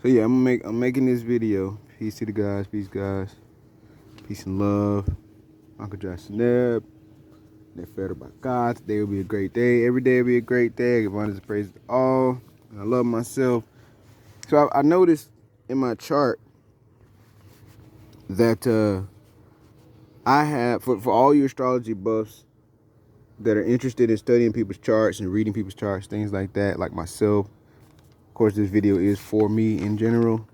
So yeah, I'm making this video. Peace to the guys, peace and love. Uncle Josh Neb, they're fed by God. Today will be a great day. Every day will be a great day. Give honor and praise to all. And I love myself. So I noticed in my chart that I have for all you astrology buffs that are interested in studying people's charts and reading people's charts, things like that, like myself. Of course, this video is for me in general.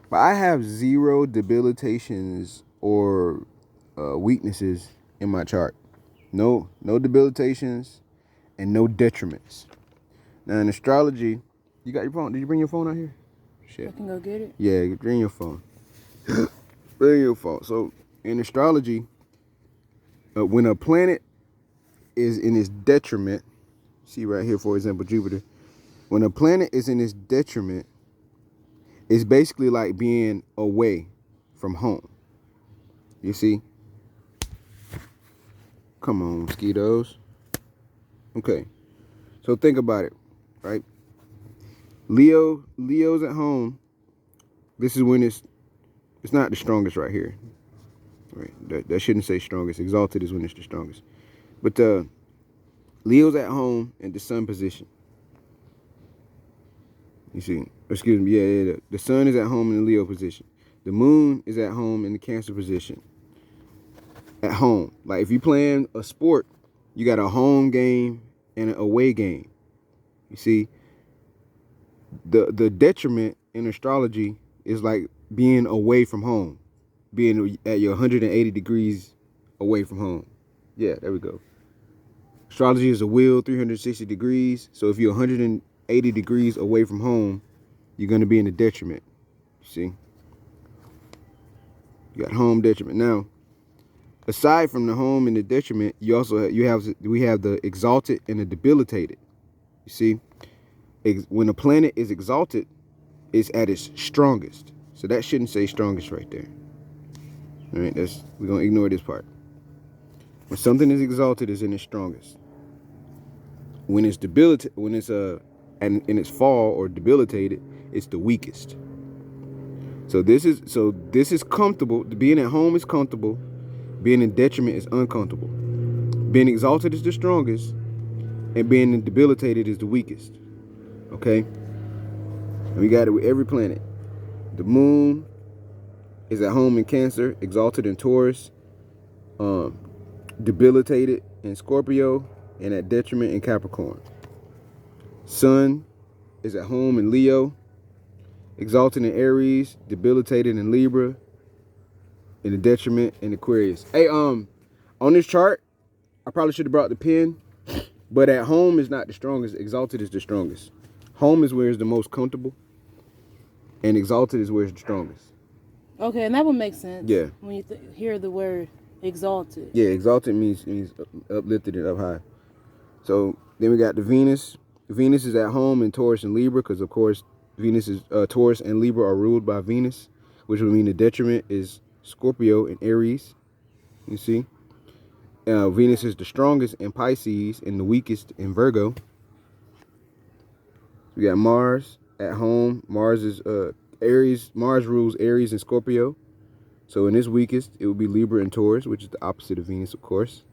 But I have zero debilitations or weaknesses in my chart. No debilitations and no detriments. Now in astrology, you got your phone? Did you bring your phone out here? Shit. I can go get it. Yeah, bring your phone. Bring your phone. So in astrology, when a planet is in its detriment, see right here, for example, Jupiter. When a planet is in its detriment, it's basically like being away from home. You see? Come on, mosquitoes. Okay. So think about it, right? Leo's at home. This is when it's not the strongest right here. Right? That shouldn't say strongest. Exalted is when it's the strongest. But Leo's at home in the sun position. You see? Excuse me. Yeah. The sun is at home in the Leo position. The moon is at home in the Cancer position. At home. Like if you playing a sport, you got a home game and an away game. You see? The detriment in astrology is like being away from home, being at your 180 degrees away from home. Yeah, there we go. Astrology is a wheel 360 degrees. So if you're 180 degrees away from home, you're going to be in the detriment. You see? You got home detriment. Now, aside from the home and the detriment, we have the exalted and the debilitated. You see? When a planet is exalted, it's at its strongest. So that shouldn't say strongest right there. All right, we're gonna ignore this part. When something is exalted, it's in its strongest. When it's debilitated, when it's in its fall or debilitated, it's the weakest. So this is comfortable. Being at home is comfortable. Being in detriment is uncomfortable. Being exalted is the strongest, and being debilitated is the weakest. Okay, and we got it with every planet. The moon is at home in Cancer, exalted in Taurus, debilitated in Scorpio, and at detriment in Capricorn. Sun is at home in Leo, exalted in Aries, debilitated in Libra, and a detriment in Aquarius. Hey, on this chart, I probably should have brought the pen, but at home is not the strongest. Exalted is the strongest. Home is where it's the most comfortable, and exalted is where it's the strongest. Okay, and that would make sense. Yeah. When you hear the word exalted. Yeah, exalted means uplifted and up high. So then we got the Venus. Venus is at home in Taurus and Libra because, of course, Taurus and Libra are ruled by Venus, which would mean the detriment is Scorpio and Aries. You see? Venus is the strongest in Pisces and the weakest in Virgo. We got Mars at home. Mars is Aries. Mars rules Aries and Scorpio. So in its weakest, it would be Libra and Taurus, which is the opposite of Venus, of course.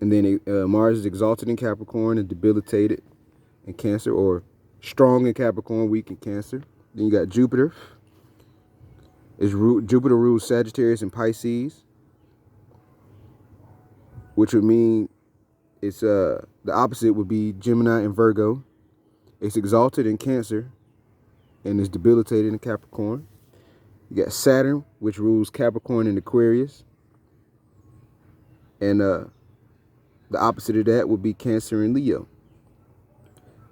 And then Mars is exalted in Capricorn and debilitated in Cancer, or strong in Capricorn, weak in Cancer. Then you got Jupiter. Jupiter rules Sagittarius and Pisces, which would mean it's the opposite would be Gemini and Virgo. It's exalted in Cancer and is debilitated in Capricorn. You got Saturn, which rules Capricorn and Aquarius. And the opposite of that would be Cancer and Leo.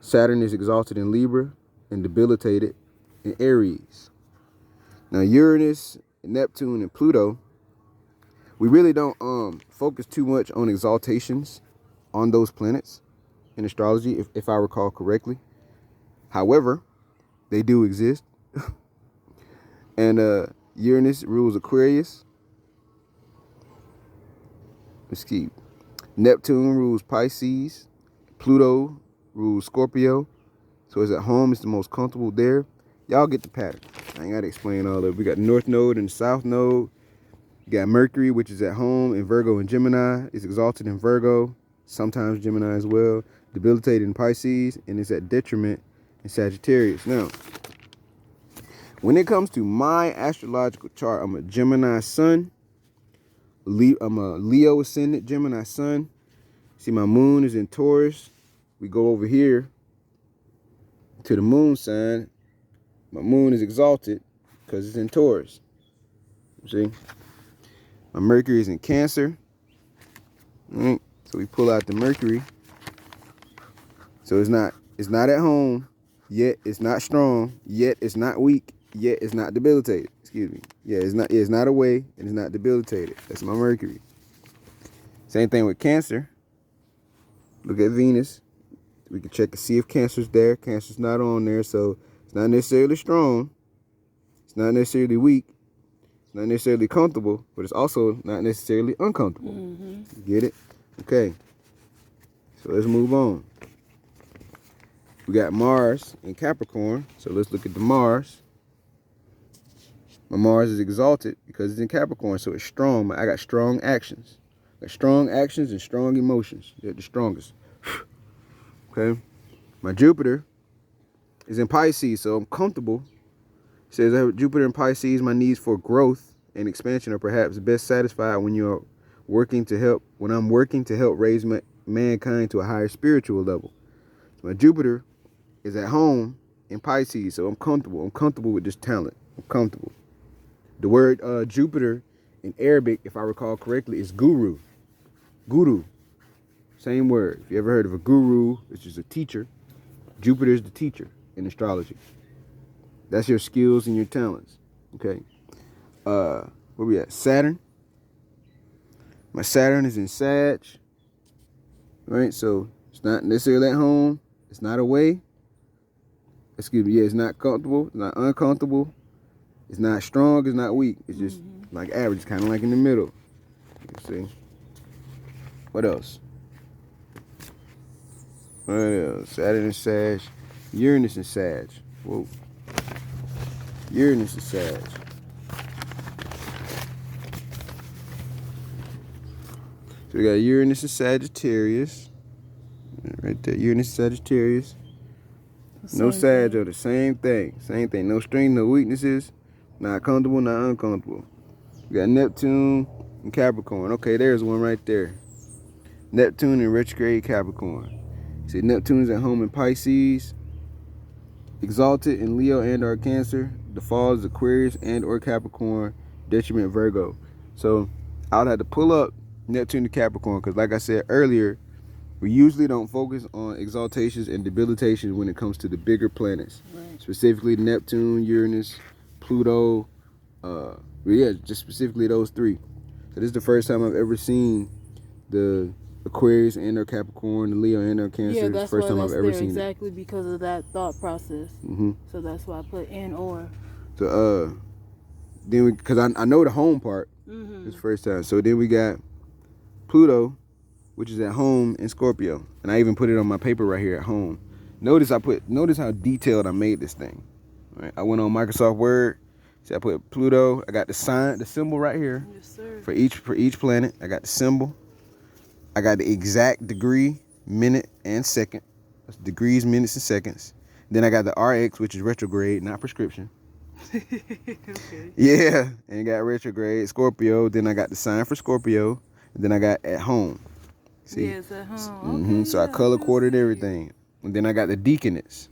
Saturn is exalted in Libra and debilitated in Aries. Now Uranus, Neptune, and Pluto, we really don't focus too much on exaltations on those planets in astrology, if I recall correctly. However, they do exist. And Uranus rules Aquarius. Let's keep. Neptune rules Pisces. Pluto rules Scorpio. So it's at home, it's the most comfortable there. Y'all get the pattern. I ain't got to explain all of it. We got the North Node and the South Node. You got Mercury, which is at home in Virgo and Gemini. It's exalted in Virgo, sometimes Gemini as well. Debilitated in Pisces, and it's at detriment in Sagittarius. Now, when it comes to my astrological chart, I'm a Gemini sun. I'm a Leo ascendant Gemini sun. See, my moon is in Taurus. We go over here to the moon sign. My moon is exalted because it's in Taurus. See? My Mercury is in Cancer. All right. So we pull out the Mercury. So it's not at home, yet it's not strong, yet it's not weak, yet it's not debilitated. Excuse me. Yeah, it's not away and it's not debilitated. That's my Mercury. Same thing with Cancer. Look at Venus. We can check to see if Cancer's there. Cancer's not on there, so it's not necessarily strong. It's not necessarily weak. It's not necessarily comfortable, but it's also not necessarily uncomfortable. Mm-hmm. Get it? Okay. So let's move on. We got Mars in Capricorn, so let's look at the Mars. My Mars is exalted because it's in Capricorn, so it's strong. I got strong actions. I got strong actions and strong emotions. They're the strongest. Okay. My Jupiter is in Pisces, so I'm comfortable. It says I have Jupiter in Pisces. My needs for growth and expansion are perhaps best satisfied when I'm working to help raise mankind to a higher spiritual level. My Jupiter is at home in Pisces, so I'm comfortable. I'm comfortable with this talent. I'm comfortable. The word Jupiter in Arabic, if I recall correctly, is guru. Guru. Same word. If you ever heard of a guru, which is a teacher, Jupiter is the teacher in astrology. That's your skills and your talents. Okay. Where we at? Saturn. My Saturn is in Sag. Right? So it's not necessarily at home. It's not away. Excuse me. Yeah, it's not comfortable. It's not uncomfortable. It's not strong. It's not weak. It's just like average. It's kind of like in the middle. You see? What else? What else? Saturn and Sag. Uranus and Sag. Whoa. Uranus and Sag. So we got Uranus and Sagittarius. Right there. Uranus and Sagittarius. No Sag are the same thing. Same thing. No strength, no weaknesses. Not comfortable, not uncomfortable. We got Neptune and Capricorn. Okay, there's one right there. Neptune in retrograde Capricorn. See, Neptune is at home in Pisces. Exalted in Leo and or Cancer. The fall is Aquarius and or Capricorn. Detriment Virgo. So I would have to pull up Neptune to Capricorn because like I said earlier, we usually don't focus on exaltations and debilitations when it comes to the bigger planets. Right. Specifically Neptune, Uranus, Pluto, just specifically those three. So this is the first time I've ever seen the Aquarius and or Capricorn, the Leo and or Cancer. Yeah, that's the first time I've ever seen exactly because of that thought process. Mm-hmm. So that's why I put in or. So then because I know the home part. This first time. So then we got Pluto, which is at home in Scorpio, and I even put it on my paper right here at home. Notice how detailed I made this thing. All right, I went on Microsoft Word. See, I put Pluto. I got the symbol right here. Yes, sir. For each planet. I got the symbol. I got the exact degree, minute, and second. That's degrees, minutes, and seconds. Then I got the RX, which is retrograde, not prescription. Okay. Yeah, and got retrograde, Scorpio. Then I got the sign for Scorpio. And then I got at home. See? Yeah, it's at home. Okay, So I color coded everything. And then I got the deaconess.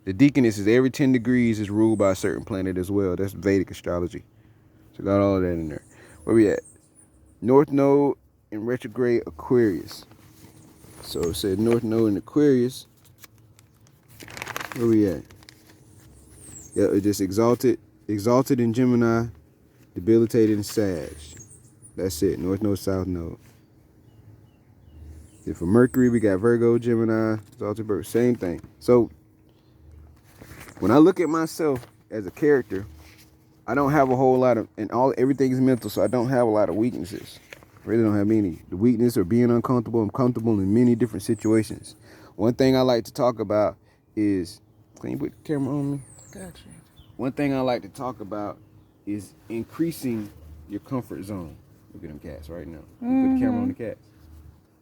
The deaconess is every 10 degrees is ruled by a certain planet as well. That's Vedic astrology. So got all of that in there. Where we at? North Node in retrograde Aquarius. So it said North Node in Aquarius. Where we at? Yeah, it just exalted in Gemini, debilitated in Sag. That's it. North Node, South Node. Then for Mercury, we got Virgo, Gemini, exalted Virgo. Same thing. So when I look at myself as a character, I don't have a whole lot of, everything is mental, so I don't have a lot of weaknesses. I really don't have any. The weakness or being uncomfortable, I'm comfortable in many different situations. One thing I like to talk about is, can you put the camera on me? Gotcha. One thing I like to talk about is increasing your comfort zone. Look at them cats right now. You put the camera on the cats.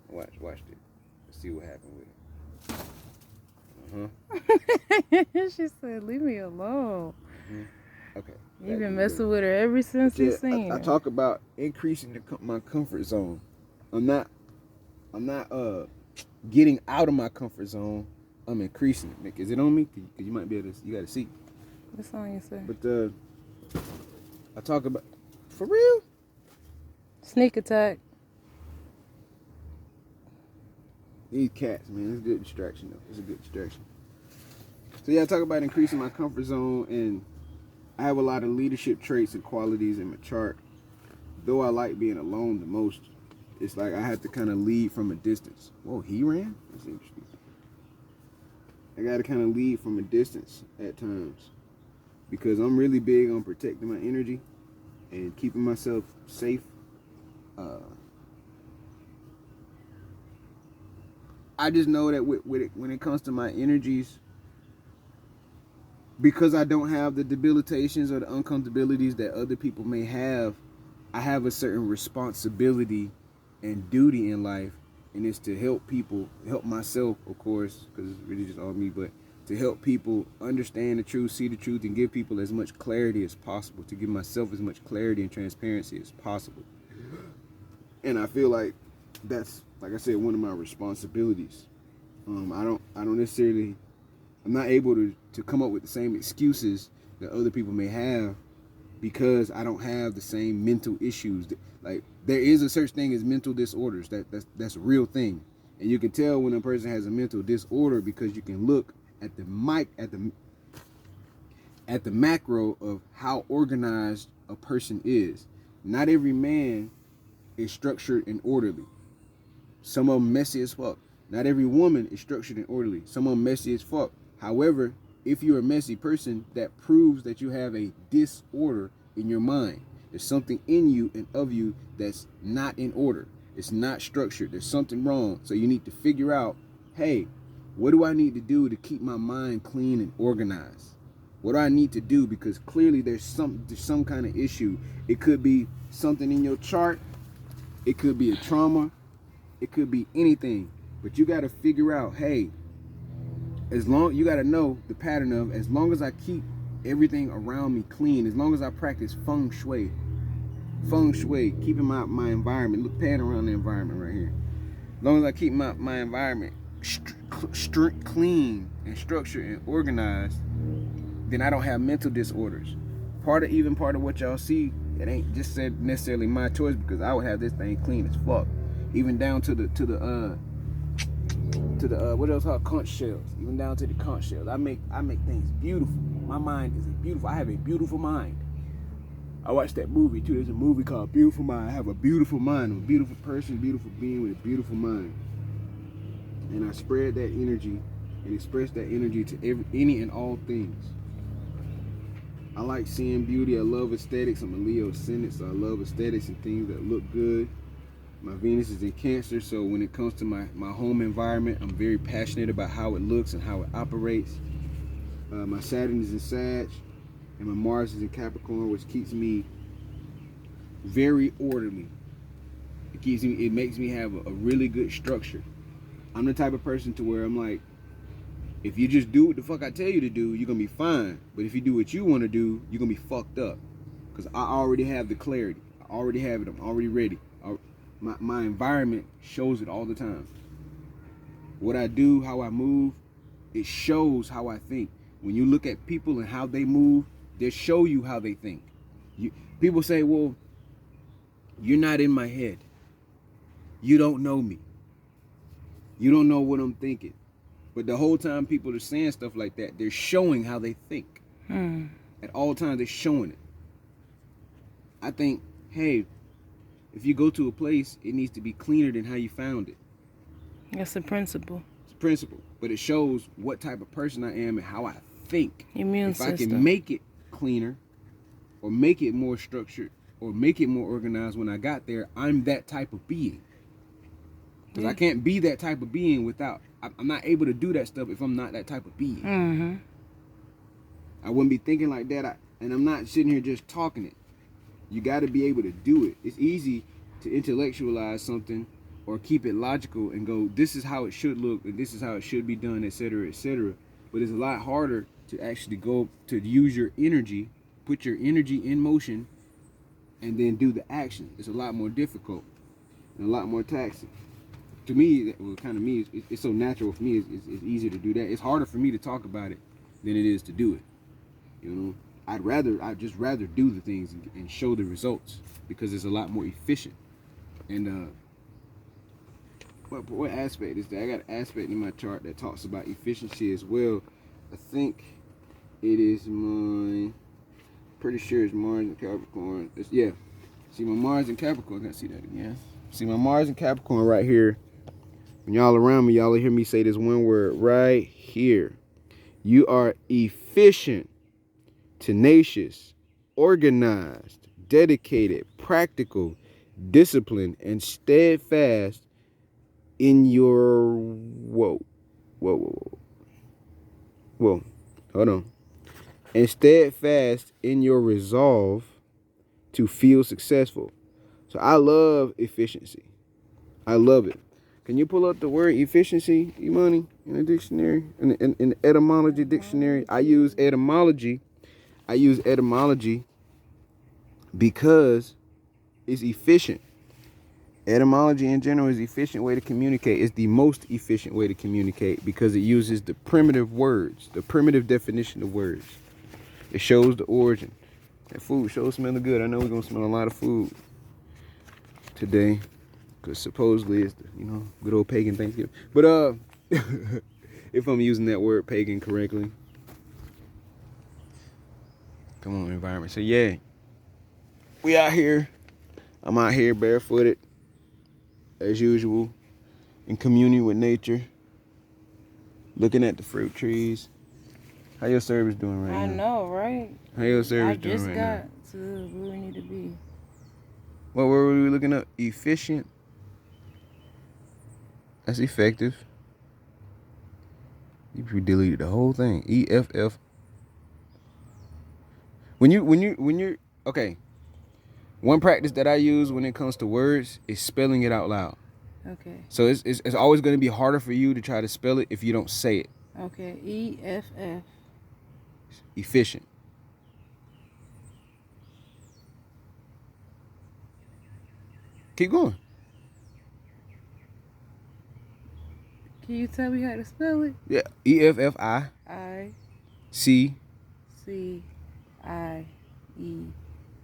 Watch it. Let's see what happened with it. She said, "Leave me alone." Okay. You've been messing with her ever since you seen I her. talk about increasing my comfort zone. I'm not getting out of my comfort zone. I'm increasing it. Nick, is it on me? Cause you might be able to. You got to see. What's on you, sir? But I talk about for real. Sneak attack. These cats, man, it's a good distraction though. It's a good distraction. So yeah, I talk about increasing my comfort zone, and I have a lot of leadership traits and qualities in my chart. Though I like being alone the most, it's like I have to kind of lead from a distance. Whoa, he ran? That's interesting. I got to kind of lead from a distance at times because I'm really big on protecting my energy and keeping myself safe. I just know that when it comes to my energies, because I don't have the debilitations or the uncomfortabilities that other people may have, I have a certain responsibility and duty in life, and it's to help people, help myself, of course, because it's really just all me, but to help people understand the truth, see the truth, and give people as much clarity as possible, to give myself as much clarity and transparency as possible. And I feel like that's, like I said, one of my responsibilities. I don't necessarily, I'm not able to come up with the same excuses that other people may have because I don't have the same mental issues. Like, there is a such thing as mental disorders. That's a real thing. And you can tell when a person has a mental disorder because you can look at the macro of how organized a person is. Not every man is structured and orderly. Some of them messy as fuck. Not every woman is structured and orderly. Some of them messy as fuck. However, if you're a messy person, that proves that you have a disorder in your mind. There's something in you and of you that's not in order. It's not structured. There's something wrong. So you need to figure out, hey, what do I need to do to keep my mind clean and organized? What do I need to do? Because clearly there's some kind of issue. It could be something in your chart. It could be a trauma. It could be anything. But you got to figure out, hey, you got to know the pattern of, as long as I keep everything around me clean, as long as I practice feng shui, keeping my environment, look, pan around the environment right here. As long as I keep my environment clean and structured and organized, then I don't have mental disorders. Part of what y'all see, it ain't just necessarily my choice, because I would have this thing clean as fuck, even down to the what else called conch shells, even down to the conch shells. I make things beautiful. My mind is beautiful. I have a beautiful mind. I watched that movie too. There's a movie called Beautiful Mind. I have a beautiful mind. I'm a beautiful person, beautiful being with a beautiful mind. And I spread that energy and express that energy to any and all things. I like seeing beauty. I love aesthetics. I'm a Leo ascendant, so I love aesthetics and things that look good. My Venus is in Cancer, so when it comes to my home environment, I'm very passionate about how it looks and how it operates. My Saturn is in Sag, and my Mars is in Capricorn, which keeps me very orderly. It makes me have a really good structure. I'm the type of person to where I'm like, if you just do what the fuck I tell you to do, you're gonna be fine. But if you do what you want to do, you're gonna be fucked up. Because I already have the clarity. I already have it. I'm already ready. My environment shows it all the time. What I do, how I move, it shows how I think. When you look at people and how they move, they show you how they think. People say, well, you're not in my head. You don't know me. You don't know what I'm thinking. But the whole time people are saying stuff like that, they're showing how they think. At all times, they're showing it. I think, hey, if you go to a place, it needs to be cleaner than how you found it. That's the principle. It's a principle. But it shows what type of person I am and how I think. Immune system. If I can make it cleaner or make it more structured or make it more organized when I got there, I'm that type of being. Because I can't be that type of being without, I'm not able to do that stuff if I'm not that type of being. I wouldn't be thinking like that. And I'm not sitting here just talking it. You got to be able to do it. It's easy to intellectualize something or keep it logical and go, this is how it should look and this is how it should be done, etc., etc. But it's a lot harder to actually go to use your energy, put your energy in motion, and then do the action. It's a lot more difficult and a lot more taxing. To me, well, kind of me, it's so natural for me. It's easier to do that. It's harder for me to talk about it than it is to do it. You know, I'd just rather do the things and show the results because it's a lot more efficient. And what aspect is that? I got an aspect in my chart that talks about efficiency as well. I think it is pretty sure it's Mars and Capricorn. Yeah. See my Mars and Capricorn. I gotta see that again. See my Mars and Capricorn right here. When y'all around me, y'all will hear me say this one word right here. You are efficient, tenacious, organized, dedicated, practical, disciplined, and steadfast in your whoa, hold on. And steadfast in your resolve to feel successful. So I love efficiency. I love it. Can you pull up the word efficiency, Imani, in the dictionary, in the etymology dictionary? I use etymology because it's efficient. Etymology in general is an efficient way to communicate. It's the most efficient way to communicate because it uses the primitive words, the primitive definition of words. It shows the origin. That food sure smelling good. I know we're gonna smell a lot of food today, because supposedly it's the, good old pagan Thanksgiving. But if I'm using that word pagan correctly. Come on, environment. So yeah, we out here. I'm out here barefooted, as usual, in communion with nature, looking at the fruit trees. How your service doing right now? I know, right? How your service doing right now? I just got to where we need to be. What were we looking up? Efficient. That's effective. You deleted the whole thing. EFF. When you're okay. One practice that I use when it comes to words is spelling it out loud. Okay. So it's always going to be harder for you to try to spell it if you don't say it. Okay. EFF. Efficient. Keep going. Can you tell me how to spell it? Yeah. EFFI. I. C. C. I. E.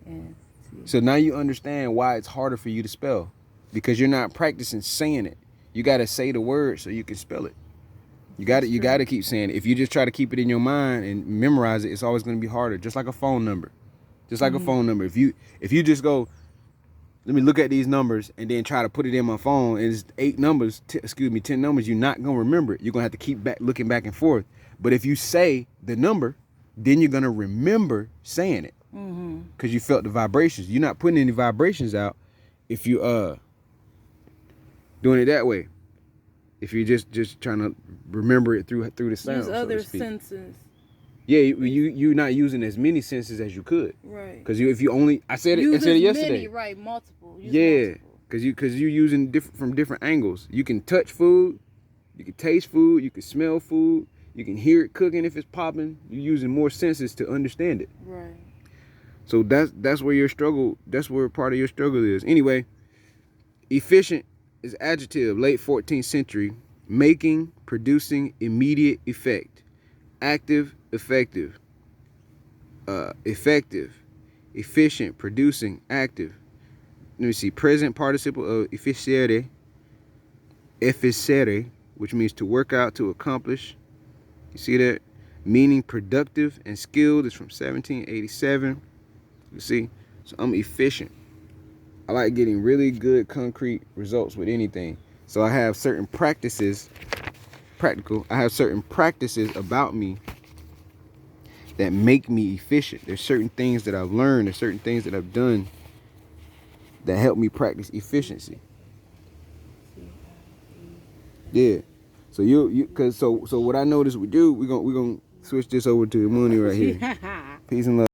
N. T. So now you understand why it's harder for you to spell, because you're not practicing saying it. You got to say the word so you can spell it. You got to keep saying it. If you just try to keep it in your mind and memorize it, it's always going to be harder. Just like a phone number. Just like a phone number. If you just go, let me look at these numbers and then try to put it in my phone, and it's 10 numbers, you're not going to remember it. You're going to have to keep looking back and forth. But if you say the number, then you're going to remember saying it. Because you felt the vibrations. You're not putting any vibrations out if you doing it that way. If you're just trying to remember it through the sound. Use other senses. Yeah, you're not using as many senses as you could. Right. Because if you only, I said it yesterday. Many, right? Multiple. Because you're using from different angles. You can touch food, you can taste food, you can smell food, you can hear it cooking if it's popping. You're using more senses to understand it. Right. So that's where your struggle. That's where part of your struggle is. Anyway, efficient is adjective, late 14th century, making, producing immediate effect, active, effective, effective, efficient, producing, active. Let me see, present participle of efficere, which means to work out, to accomplish. You see that? Meaning productive and skilled is from 1787. You see? So I'm efficient. I like getting really good concrete results with anything. So I have certain practices, I have certain practices about me that make me efficient. There's certain things that I've learned, there's certain things that I've done that help me practice efficiency. Yeah. So so what I noticed with you, we're gonna switch this over to the money right here. Peace and love.